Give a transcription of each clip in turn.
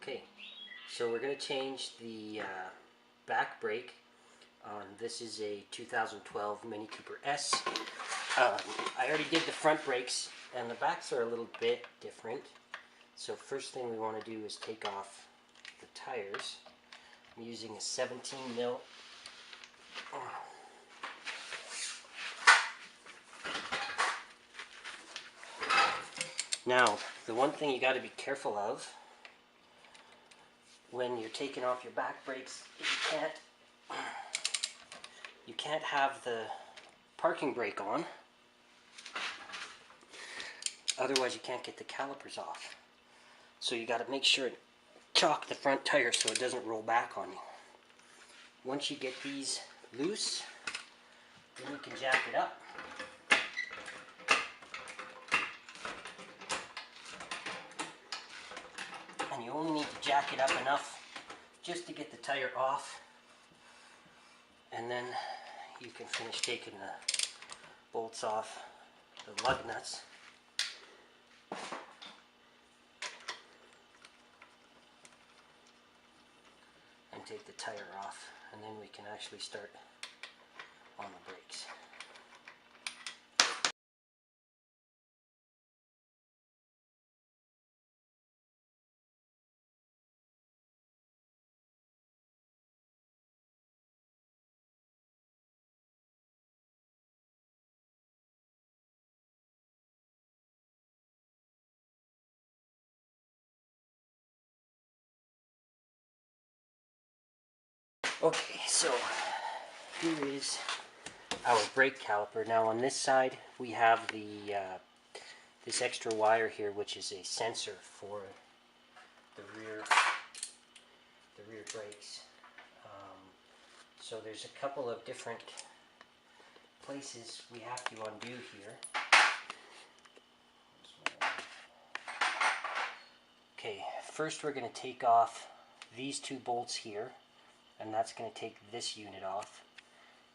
Okay, so we're going to change the back brake on, this is a 2012 Mini Cooper S. I already did the front brakes and the backs are a little bit different. So first thing we want to do is take off the tires. I'm using a 17 mil. Now, the one thing you got to be careful of when you're taking off your back brakes, you can't have the parking brake on, otherwise you can't get the calipers off. So you got to make sure to chock the front tire so it doesn't roll back on you. Once you get these loose, then you can jack it up. And you only need to jack it up enough just to get the tire off, and then you can finish taking the bolts off the lug nuts. And take the tire off, and then we can actually start on the brakes. Okay, so here is our brake caliper. Now on this side we have the this extra wire here, which is a sensor for the rear brakes. So there's a couple of different places we have to undo here. Okay, first we're going to take off these two bolts here, and that's going to take this unit off,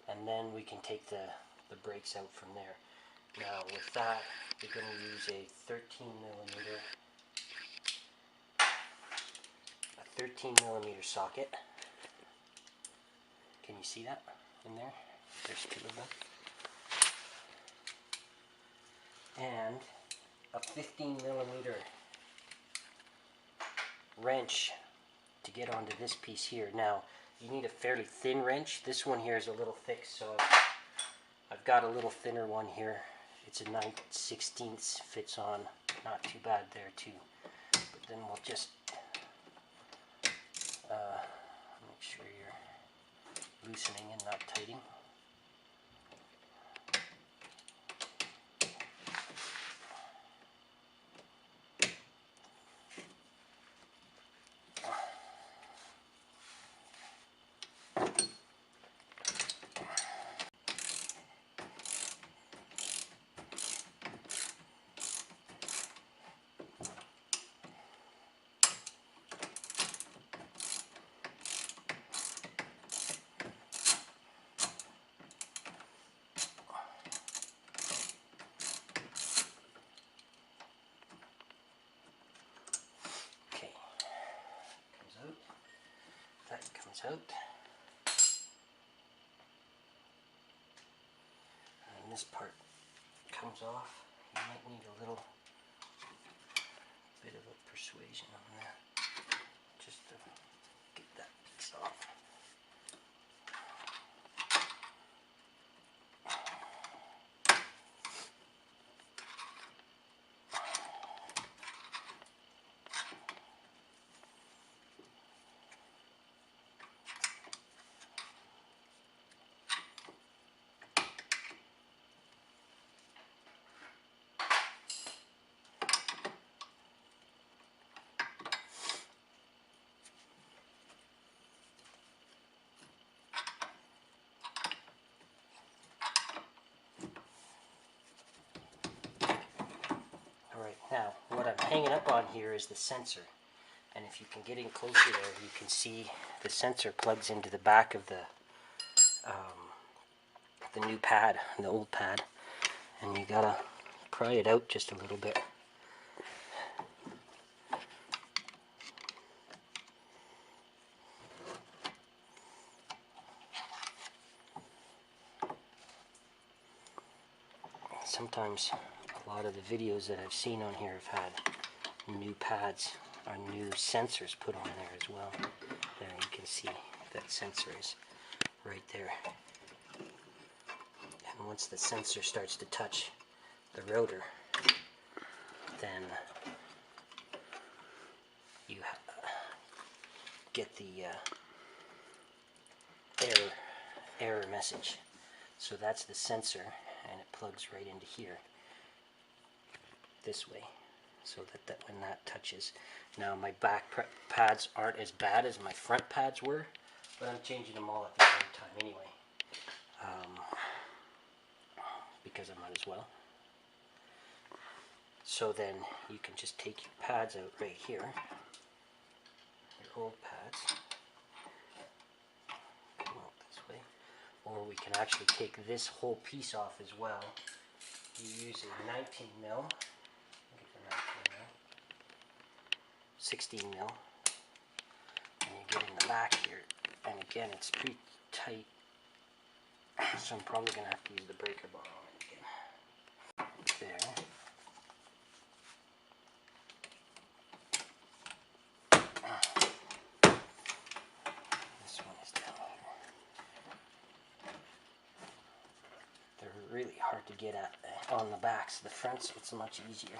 and then we can take the brakes out from there. Now with that, we're going to use a 13 millimeter socket. Can you see that in there? There's two of them. And a 15 millimeter wrench to get onto this piece here. Now, you need a fairly thin wrench. This one here is a little thick, so I've got a little thinner one here. It's a 9/16, fits on not too bad there too. But then we'll just make sure you're loosening and not tightening. That comes out. And this part comes off. You might need a little bit of a persuasion on there just to get that piece off. Alright, now what I'm hanging up on here is the sensor. And if you can get in closer there, you can see the sensor plugs into the back of the new pad, the old pad. And you gotta pry it out just a little bit. sometimes a lot of the videos that I've seen on here have had new pads or new sensors put on there as well. There you can see that sensor is right there. And once the sensor starts to touch the rotor, then you get the error message. So that's the sensor, and it plugs right into here this way, so that when that touches. Now my back pads aren't as bad as my front pads were, but I'm changing them all at the same time anyway, because I might as well. So then you can just take your pads out right here, your old pads, come out this way, or we can actually take this whole piece off as well. You use a 19 mil, 16 mil, and you get in the back here, and again it's pretty tight, so I'm probably going to have to use the breaker bar on it again. There. This one is down here. They're really hard to get at on the backs. The fronts, it's much easier.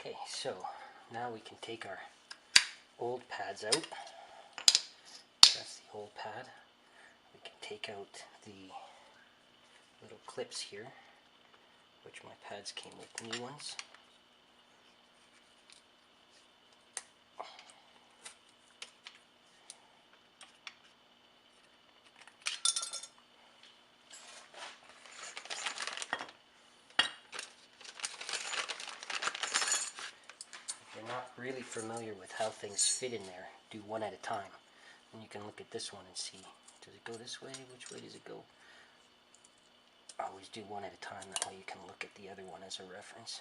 Okay, so now we can take our old pads out. That's the old pad. We can take out the little clips here, which my pads came with new ones. If you're not really familiar with how things fit in there, do one at a time. And you can look at this one and see, does it go this way? Which way does it go? Always do one at a time, that way you can look at the other one as a reference.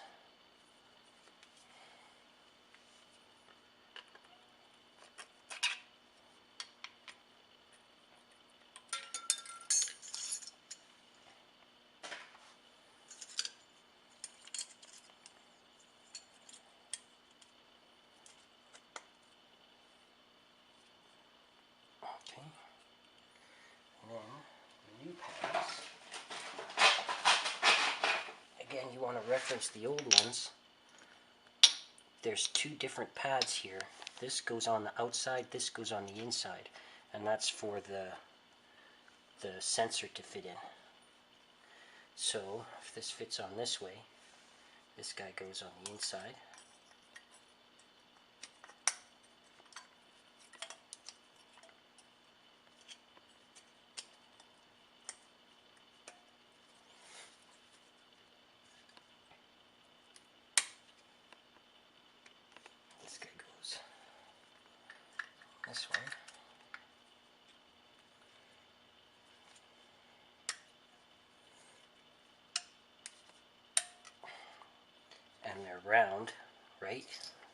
Okay. reference the old ones, there's two different pads here. This goes on the outside, this goes on the inside, and that's for the sensor to fit in. So if this fits on this way, this guy goes on the inside. This guy goes this way. And they're round, right?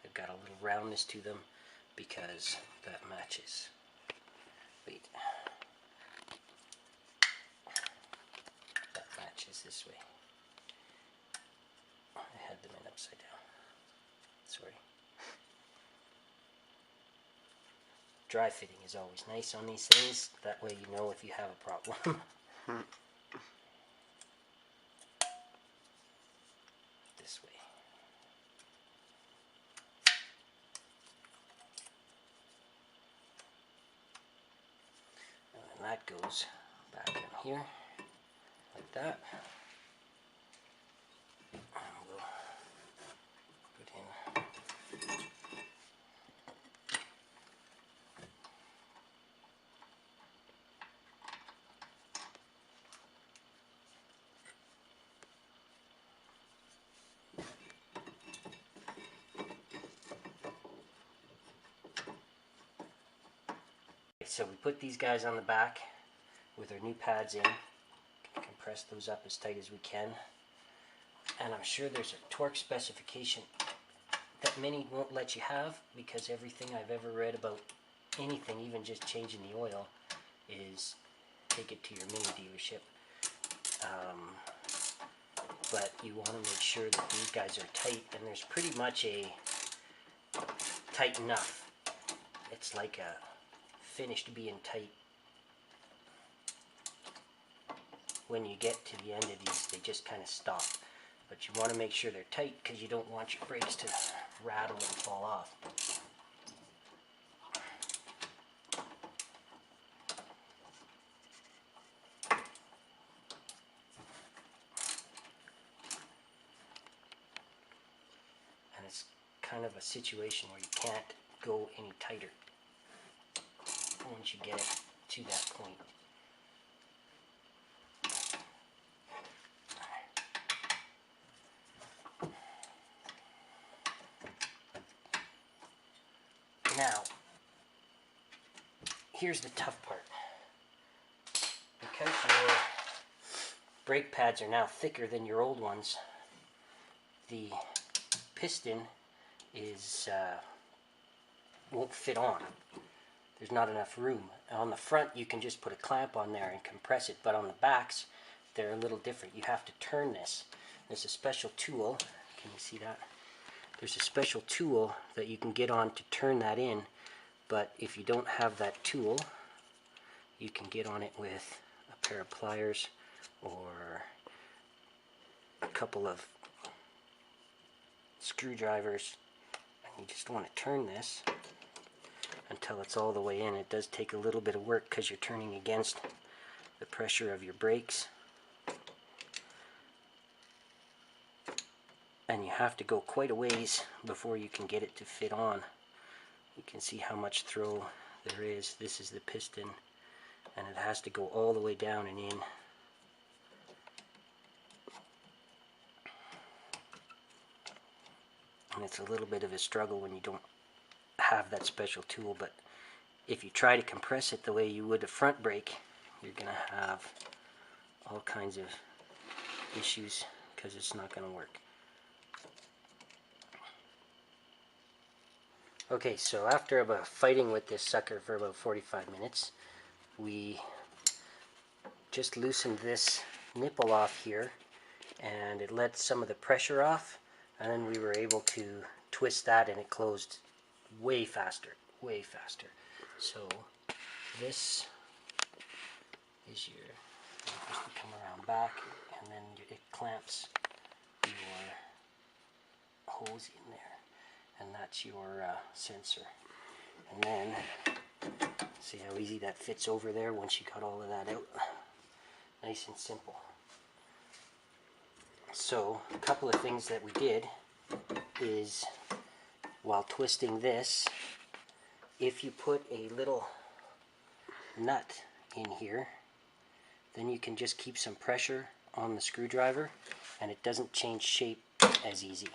They've got a little roundness to them because that matches. Wait. That matches this way. I had them in upside down. Sorry. Dry fitting is always nice on these things. That way you know if you have a problem. This way. And then that goes back in here, like that. And we'll put in so we put these guys on the back with our new pads in, compress those up as tight as we can, and I'm sure there's a torque specification that Mini won't let you have, because everything I've ever read about anything, even just changing the oil, is take it to your Mini dealership. But you want to make sure that these guys are tight, and there's pretty much a tight enough. It's like a finished being tight. When you get to the end of these, they just kind of stop. But you want to make sure they're tight because you don't want your brakes to rattle and fall off. And it's kind of a situation where you can't go any tighter once you get it to that point. Now, here's the tough part. Because your brake pads are now thicker than your old ones, the piston is won't fit on. There's not enough room. On the front you can just put a clamp on there and compress it, but on the backs they're a little different. You have to turn this. There's a special tool. Can you see that? There's a special tool that you can get on to turn that in, but if you don't have that tool, you can get on it with a pair of pliers or a couple of screwdrivers, and you just want to turn this until it's all the way in. It does take a little bit of work because you're turning against the pressure of your brakes, and you have to go quite a ways before you can get it to fit on. You can see how much throw there is. This is the piston, and it has to go all the way down and in. And it's a little bit of a struggle when you don't have that special tool, but if you try to compress it the way you would a front brake, you're going to have all kinds of issues because it's not going to work. Okay, so after about fighting with this sucker for about 45 minutes, we just loosened this nipple off here, and it let some of the pressure off, and then we were able to twist that and it closed way faster, way faster. So this is your, just come around back, and then it clamps your hose in there, and that's your sensor. And then see how easy that fits over there once you got all of that out. Nice and simple. So a couple of things that we did is, while twisting this, if you put a little nut in here, then you can just keep some pressure on the screwdriver and it doesn't change shape as easy.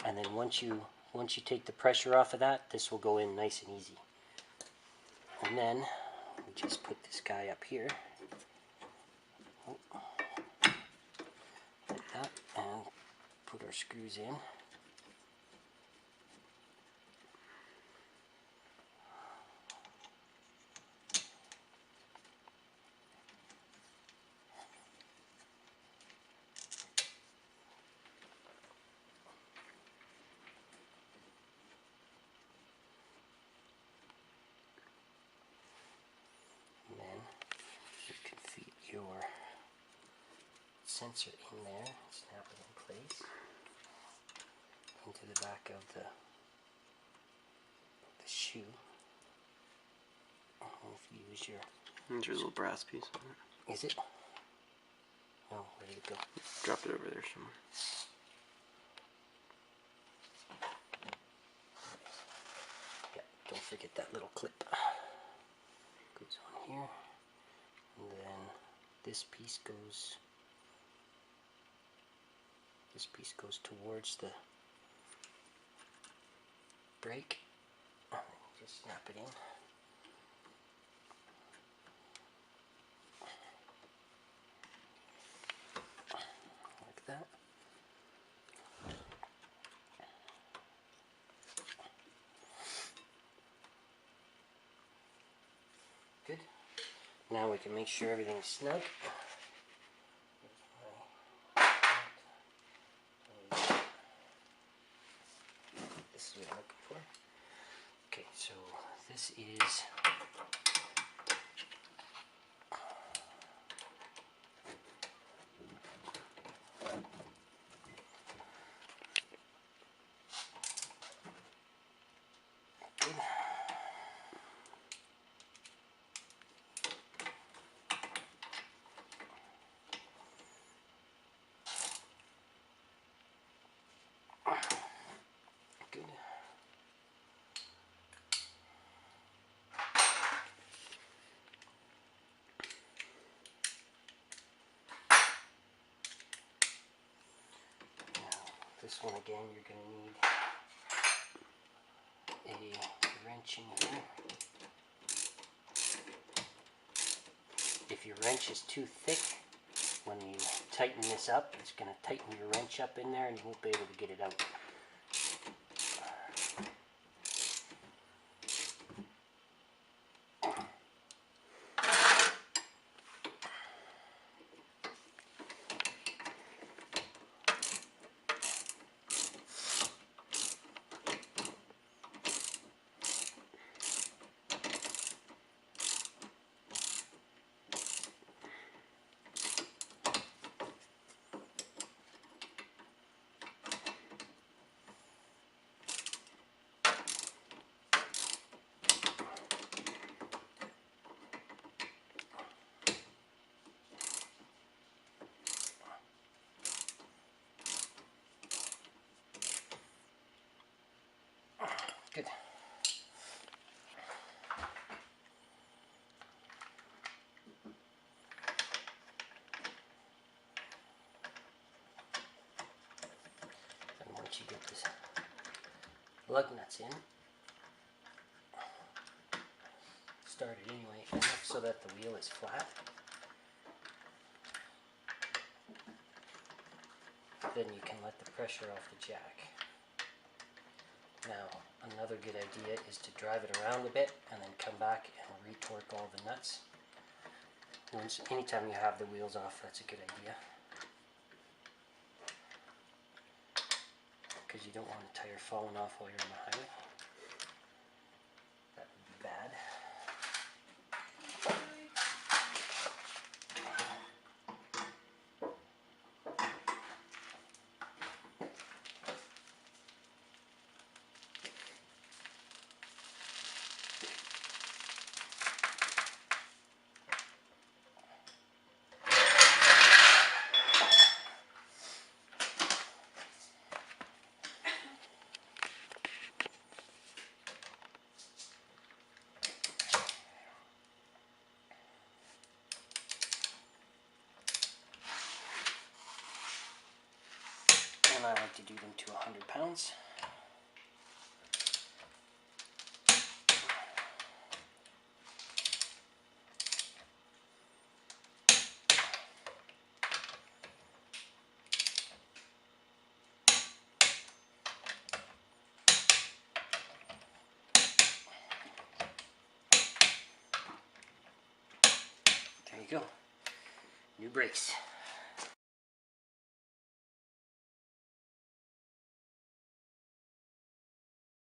And then once you take the pressure off of that, this will go in nice and easy. And then we just put this guy up here like that and put our screws in. Your sensor in there, snap it in place into the back of the shoe. And if you use there's your little brass piece on it. Is it? Oh, where did it go? Dropped it over there somewhere. Yeah, don't forget that little clip. Goes on here, and then this piece goes towards the brake. Just snap it in. Like that. Good. Now we can make sure everything's snug. This is what I'm looking for. Okay, so this is good. Good. This one again, you're going to need a wrench in here. If your wrench is too thick, when you tighten this up, it's going to tighten your wrench up in there and you won't be able to get it out. Good. And once you get this lug nuts in, start it anyway, enough so that the wheel is flat. Then you can let the pressure off the jack. Now, another good idea is to drive it around a bit and then come back and re-torque all the nuts. Anytime you have the wheels off, that's a good idea. Because you don't want a tire falling off while you're on the highway. That would be bad. and I like to do them to 100 pounds. There you go. New brakes.